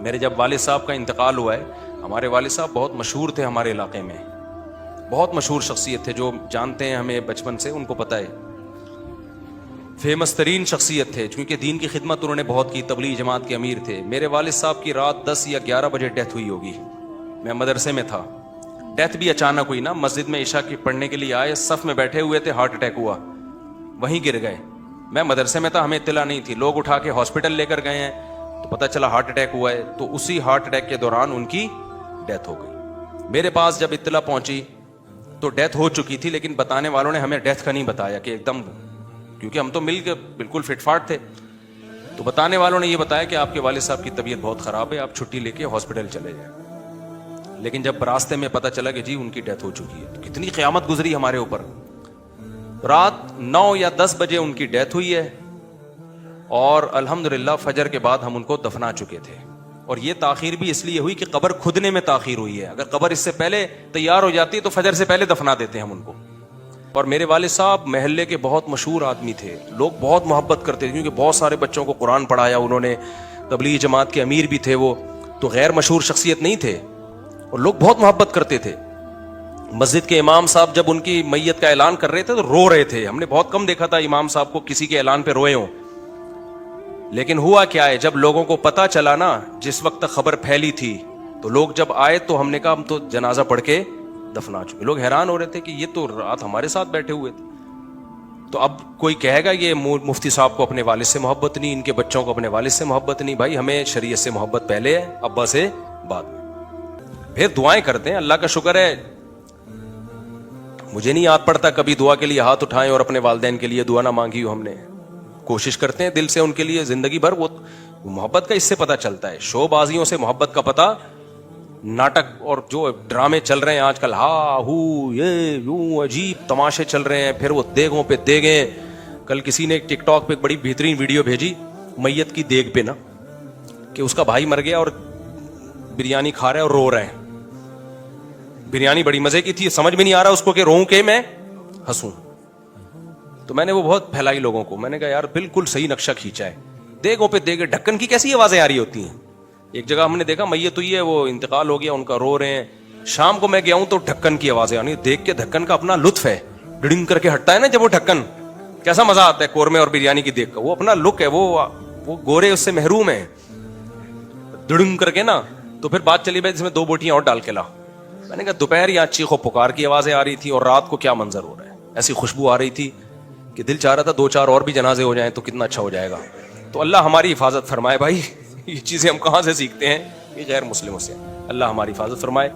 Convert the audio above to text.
میرے جب والد صاحب کا انتقال ہوا ہے، ہمارے والد صاحب بہت مشہور تھے ہمارے علاقے میں، بہت مشہور شخصیت تھے، جو جانتے ہیں ہمیں بچپن سے ان کو پتہ ہے، فیمس ترین شخصیت تھے، کیونکہ دین کی خدمت انہوں نے بہت کی، تبلیغ جماعت کے امیر تھے۔ میرے والد صاحب کی رات 10 یا 11 بجے ڈیتھ ہوئی ہوگی، میں مدرسے میں تھا، ڈیتھ بھی اچانک ہوئی نا، مسجد میں عشاء کی پڑھنے کے لیے آئے، صف میں بیٹھے ہوئے تھے، ہارٹ اٹیک ہوا، وہیں گر گئے۔ میں مدرسے میں تھا، ہمیں اطلاع نہیں تھی، لوگ اٹھا کے ہاسپٹل لے کر گئے ہیں تو پتہ چلا ہارٹ اٹیک ہوا ہے، تو اسی ہارٹ اٹیک کے دوران ان کی ڈیتھ ہو گئی۔ میرے پاس جب اطلاع پہنچی تو ڈیتھ ہو چکی تھی، لیکن بتانے والوں نے ہمیں ڈیتھ کا نہیں بتایا کہ ایک دم، کیونکہ ہم تو مل کے بالکل فٹ فاٹ تھے، تو بتانے والوں نے یہ بتایا کہ آپ کے والد صاحب کی طبیعت بہت خراب ہے، آپ چھٹی لے کے ہاسپٹل چلے جائیں۔ لیکن جب راستے میں پتہ چلا کہ جی ان کی ڈیتھ ہو چکی ہے، تو کتنی قیامت گزری ہمارے اوپر۔ رات 9 یا 10 بجے ان کی ڈیتھ ہوئی ہے، اور الحمدللہ فجر کے بعد ہم ان کو دفنا چکے تھے۔ اور یہ تاخیر بھی اس لیے ہوئی کہ قبر کھدنے میں تاخیر ہوئی ہے، اگر قبر اس سے پہلے تیار ہو جاتی تو فجر سے پہلے دفنا دیتے ہم ان کو۔ اور میرے والد صاحب محلے کے بہت مشہور آدمی تھے، لوگ بہت محبت کرتے تھے، کیونکہ بہت سارے بچوں کو قرآن پڑھایا انہوں نے، تبلیغ جماعت کے امیر بھی تھے وہ، تو غیر مشہور شخصیت نہیں تھے، اور لوگ بہت محبت کرتے تھے۔ مسجد کے امام صاحب جب ان کی میت کا اعلان کر رہے تھے تو رو رہے تھے، ہم نے بہت کم دیکھا تھا امام صاحب کو کسی کے اعلان پہ روئے ہوں۔ لیکن ہوا کیا ہے، جب لوگوں کو پتا چلا نا، جس وقت تک خبر پھیلی تھی، تو لوگ جب آئے تو ہم نے کہا ہم تو جنازہ پڑھ کے دفنا چکے۔ لوگ حیران ہو رہے تھے کہ یہ تو رات ہمارے ساتھ بیٹھے ہوئے تھے۔ تو اب کوئی کہے گا یہ مفتی صاحب کو اپنے والد سے محبت نہیں، ان کے بچوں کو اپنے والد سے محبت نہیں، بھائی ہمیں شریعت سے محبت پہلے ہے، ابا سے بعد میں۔ پھر دعائیں کرتے ہیں، اللہ کا شکر ہے مجھے نہیں یاد پڑتا کبھی دعا کے لیے ہاتھ اٹھائیں اور اپنے والدین کے لیے دعا نہ مانگی ہو ہم نے۔ کوشش کرتے ہیں دل سے ان کے لیے زندگی بھر، وہ محبت کا اس سے پتہ چلتا ہے، شو بازیوں سے محبت کا پتہ، ناٹک اور جو ڈرامے چل رہے ہیں آج کل، ہا ہو یہ یوں عجیب تماشے چل رہے ہیں، پھر وہ دیگوں پہ دیگیں۔ کل کسی نے ٹک ٹاک پہ ایک بڑی بہترین ویڈیو بھیجی میت کی دیگ پہ نا، کہ اس کا بھائی مر گیا اور بریانی کھا رہا ہے اور رو رہا ہے۔ بریانی بڑی مزے کی تھی، سمجھ میں نہیں آ رہا اس کو کہ روؤں کہ میں ہنسوں۔ تو میں نے وہ بہت پھیلائی لوگوں کو، میں نے کہا یار بالکل صحیح نقشہ کھینچا ہے، دیگوں پہ دیگے، ڈھکن کی کیسی آوازیں آ رہی ہوتی ہیں۔ ایک جگہ ہم نے دیکھا میت ہوئی ہے، وہ انتقال ہو گیا ان کا، رو رہے ہیں، شام کو میں گیا ہوں تو ڈھکن کی آوازیں آنی، دیکھ کے ڈھکن کا اپنا لطف ہے، ڈڑنگ کر کے ہٹتا ہے نا جب وہ ڈھکن، کیسا مزہ آتا ہے قورمے اور بریانی کی دیکھ کا، وہ اپنا لک ہے، وہ گورے اس سے محروم ہیں، ڈڑنگ کر کے نا۔ تو پھر بات چلی بھائی اس میں 2 بوٹیاں اور ڈال کے لا۔ میں نے کہا دوپہر یہاں چیخ و پکار کی آوازیں آ رہی تھی، اور رات کو کیا منظر ہو رہا ہے، ایسی خوشبو آ رہی تھی کہ دل چاہ رہا تھا 2-4 اور بھی جنازے ہو جائیں تو کتنا اچھا ہو جائے گا۔ تو اللہ ہماری حفاظت فرمائے بھائی، یہ چیزیں ہم کہاں سے سیکھتے ہیں، یہ غیر مسلموں سے، اللہ ہماری حفاظت فرمائے۔